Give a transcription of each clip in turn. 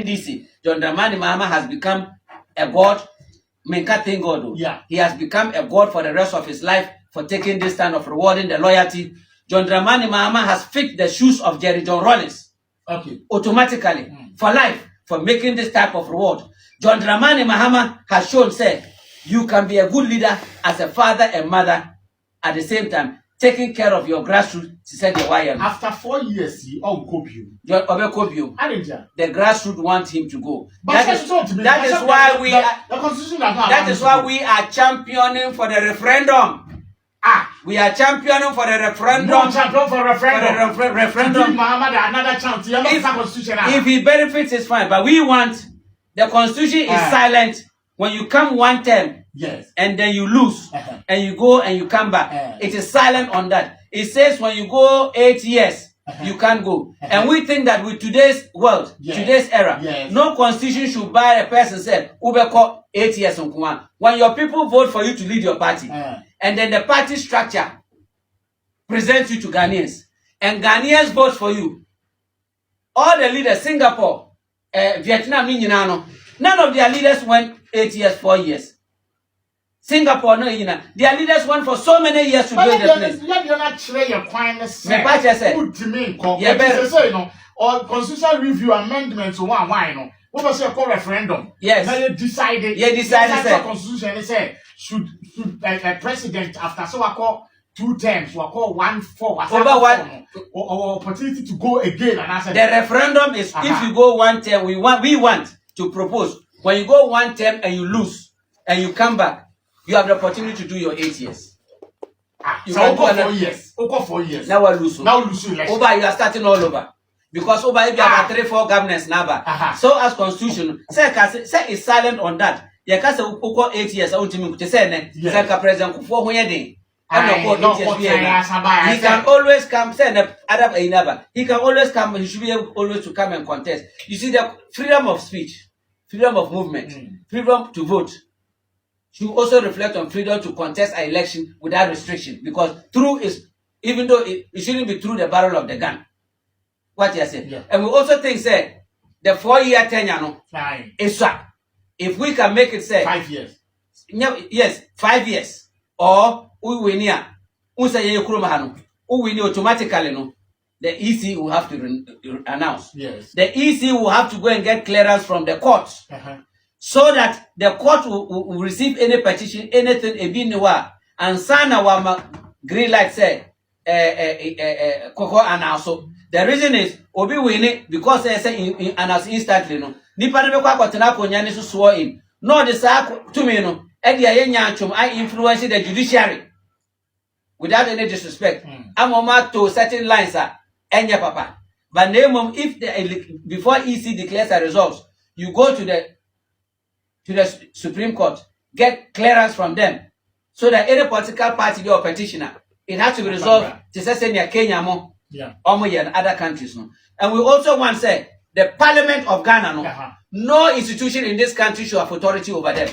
DC, John Dramani Mahama has become a god. Thank God. Yeah. He has become a god for the rest of his life for taking this stand of rewarding the loyalty. John Dramani Mahama has fit the shoes of Jerry John Rawlings. Okay. Automatically. For life. For making this type of reward. John Dramani Mahama has shown, say, you can be a good leader as a father and mother at the same time, taking care of your grassroots. After 4 years, he cope you. The grassroots want him to go. That is why we are championing for the referendum. We are championing for the referendum. No champion for referendum. For the referendum. Give Mahama another chance. If he benefits, it's fine. But we want the constitution is silent when you come one term. Yes. And then you lose. And you go and you come back. It is silent on that. It says when you go 8 years, you can't go. And we think that with today's world, today's era, no constitution should buy a person say, Ubeko 8 years on Kuma. When your people vote for you to lead your party, and then the party structure presents you to Ghanaians, and Ghanaians vote for you. All the leaders, Singapore, Vietnam, none of their leaders went 8 years, 4 years. Singapore, no, their leaders went for so many years to build the place. Or constitutional review amendments one what was your referendum? Yes. Now you decided. Yeah, decided. Constitution say should a president after so I call 2 terms, we call 1-4, or opportunity to go again. And I said the referendum is if you go 1 term, we want to propose when you go 1 term and you lose and you come back, you have the opportunity to do your 8 years. You so go 4 years. Go 4 years. Now we lose. Now lose election. Over you are starting all over. Because over if you have 3-4 governors now. So as constitution, say is silent on that. You can say 8 years. Say president Kufuor Hunyadi. He can always come. He can always come. He should be able always to come and contest. You see the freedom of speech, freedom of movement, freedom to vote. Should also reflect on freedom to contest an election without restriction. Because through is, even though it shouldn't be through the barrel of the gun. What you say? Yeah. And we also think, say, the 4-year tenure is swap. If we can make it, say, 5 years. Yes, 5 years. Or we win here. We win automatically, no. The EC will have to announce. Yes. The EC will have to go and get clearance from the courts. So that the court will receive any petition, anything, and sign our green light say, Coco and also. The reason is, Obi win it because they say announce instantly, no. Nipa nebe kwa tena konyane so swore in. No, the sa to me, no. Edi aye nyanchum, I influence the judiciary without any disrespect. I'm on to certain lines, enya papa. But name if before EC declares a result, you go to the Supreme Court, get clearance from them, so that any political party or petitioner, it has to be resolved to say near Kenya mo, and other countries. No? And we also want to say the Parliament of Ghana, no institution in this country should have authority over them.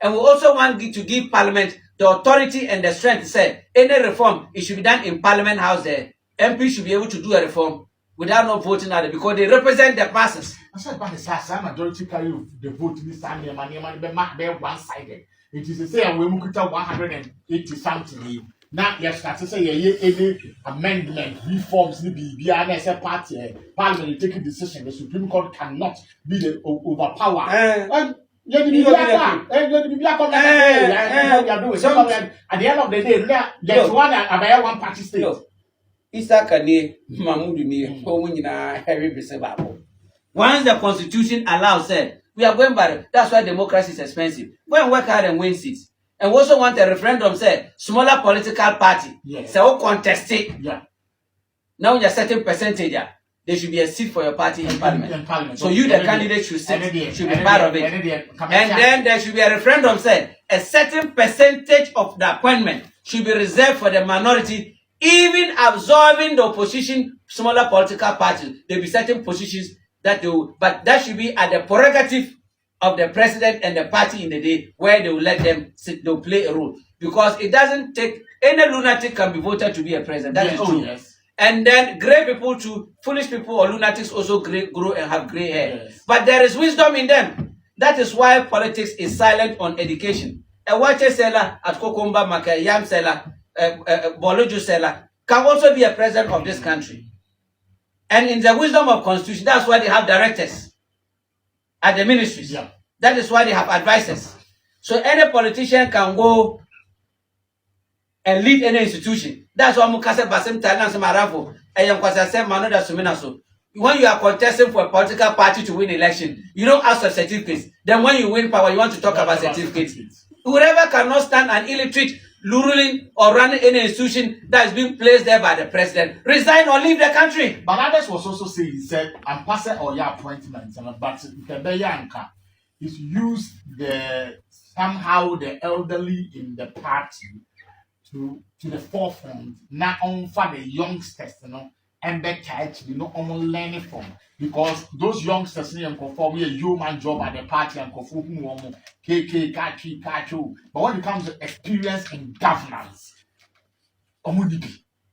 And we also want to give Parliament the authority and the strength to say any reform, it should be done in Parliament House. The MP should be able to do a reform without not voting at it because they represent the masses. I said, but the majority carry the vote this time, be one-sided. It is to say, we will 180 something. Now, yes, that's to say, any amendment, reforms, the BNS party, Parliament taking decision. The Supreme Court cannot be the overpower. At the end of the day, there's one party state. Once the constitution allows it, we are going by it. That's why democracy is expensive. Go and work hard and win seats. And we also want a referendum, say, smaller political party. Yes. So all contest it. Yeah. Now you're certain percentage, there should be a seat for your party in Parliament. So you, the candidate, should be part of it. And then there should be a referendum, say, a certain percentage of the appointment should be reserved for the minority. Even absorbing the opposition, smaller political parties, there will be certain positions that they will, but that should be at the prerogative of the president and the party in the day where they will let them sit, they'll play a role. Because it doesn't take, any lunatic can be voted to be a president. That is true. Yes. And then gray people too, foolish people or lunatics also grow and have gray hair. Yes. But there is wisdom in them. That is why politics is silent on education. A water seller at Kokomba Maka, yam seller, Bolojo seller can also be a president of this country. And in the wisdom of constitution, that's why they have directors at the ministries. Yeah. That is why they have advisors. So any politician can go and lead any institution. That's why Mukase Basim Thailand Samarafo and Yamkwasa Manoda Suminaso. When you are contesting for a political party to win election, you don't ask for certificates. Then when you win power, you want to talk about certificates. Whoever cannot stand an illiterate ruling or running any institution that is being placed there by the president, resign or leave the country. But others was also saying, he said, I'm passing all your appointments, but the is used somehow the elderly in the party to the forefront, not only for the youngsters, and the catch, learning from. Because those youngsters can perform a human job at the party and perform KK, Kachu. But when it comes to experience in governance,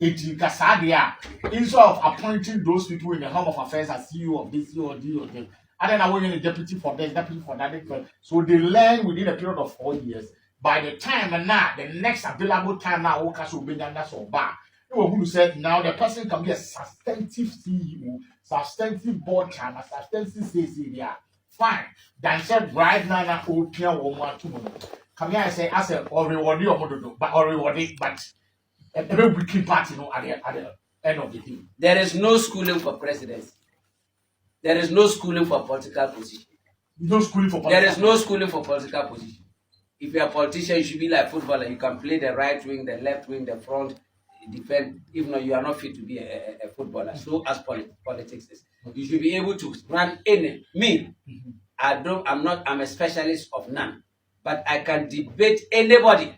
instead of appointing those people in the Home of Affairs as CEO of this, CEO or D or them, and then I want a deputy for this, deputy for that. So they learn within a period of 4 years. By the time and now, the next available time now, Okas will be done. That's all bad. Who said now the person can be a substantive CEO, substantive board chairman, substantive CCDR. Fine. Then said right now, na open woman to come here and say, I said, or reward you, but or reward it, but a very wicked party, at the end of the day. There is no schooling for presidents. There is no schooling for political position. No schooling for political. There is no schooling for political position. If you're a politician, you should be like footballer. You can play the right wing, the left wing, the front, defend. Even though you are not fit to be a footballer, so as politics is, you should be able to run any. Me, I'm a specialist of none, but I can debate anybody.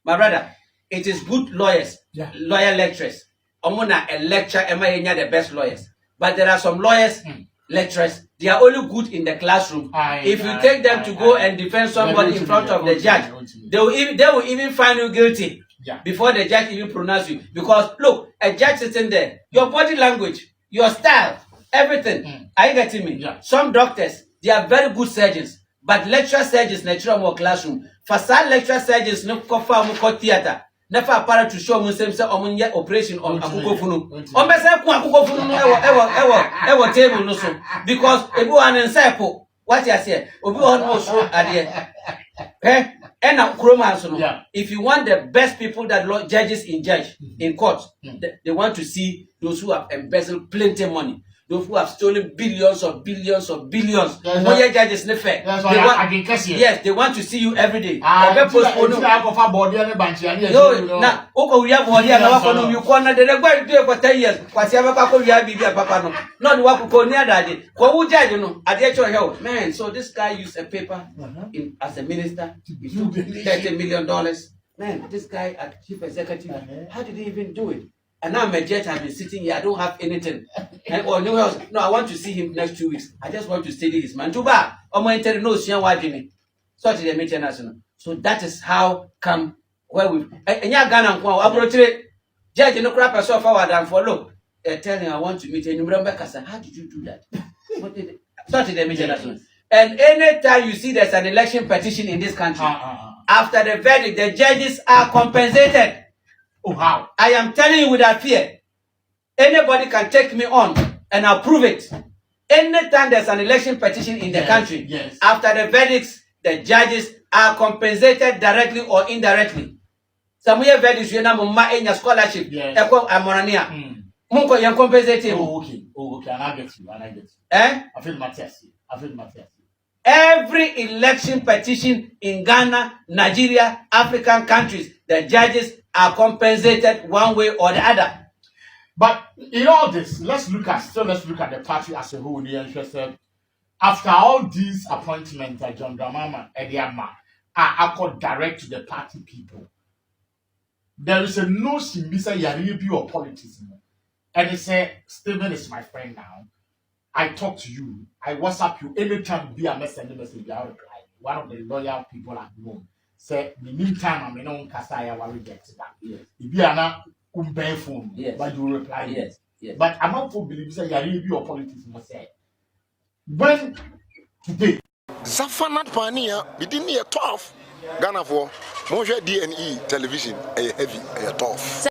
My brother, it is good lawyers, lawyer lecturers. I'm gonna lecture. Am I the best lawyers? But there are some lawyers. Lecturers, they are only good in the classroom. If you take them to go and defend somebody in front of the judge, they will even find you guilty before the judge even pronounce you. Because look, a judge sitting there, your body language, your style, everything. Are you getting me? Some doctors, they are very good surgeons, but lecturer surgeons, natural more classroom. Facade lecturer surgeons, no cover theater. Never para to show Muslim say omunye operation on akuko funu. On be say ku akuko funu no table no so because ebi wan nsepo what you say obi on no so ade and na kroma so no. If you want the best people that judges in court, they want to see those who have embezzled plenty of money. Those who have stolen billions of billions of billions. Judges fair. Yes, they want to see you every day. No, now we have body and our you corner the going to do for 10 years. Whatever papa no. Not the work go near daddy. What judge at the actual help? Man, so this guy used a paper as a minister. He took $30 million. Man, this guy at chief executive, how did he even do it? And now my jet has been sitting here. I don't have anything. And or no else. No, I want to see him next 2 weeks. I just want to study his man. Too bad. No, so that is how come where we and ya Ghana Abrotre judge no crap so forward and follow. Tell him I want to meet him. How did you do that? What did it? Such the national. And anytime you see there's an election petition in this country, after the verdict, the judges are compensated. Oh, how? I am telling you without fear. Anybody can take me on and I'll prove it. Anytime there's an election petition in the country, after the verdicts, the judges are compensated directly or indirectly. Some of your verdicts, you know, in your scholarship, Munko, you're compensated. Oh, okay. And I get you. I feel Matthias. Every election petition in Ghana, Nigeria, African countries, the judges are compensated one way or the other. But in all this, let's look at the party as a whole. After all these appointments, John Dramani and Ediama are called direct to the party people. There is a no simbisa yaribi or politics. And he said, Stephen is my friend now. I talk to you. I WhatsApp you anytime. Be a message, I reply. One of the loyal people I've known. Say, in the meantime, I'm in on Kasaya, I reject that. If you are not umben phone. Yes. But you reply. Yes. Yes. But among people believe say you your politics must say. When today Zafanat Pania, within year 12, Ghana for Monja DNE television, a heavy, a tough.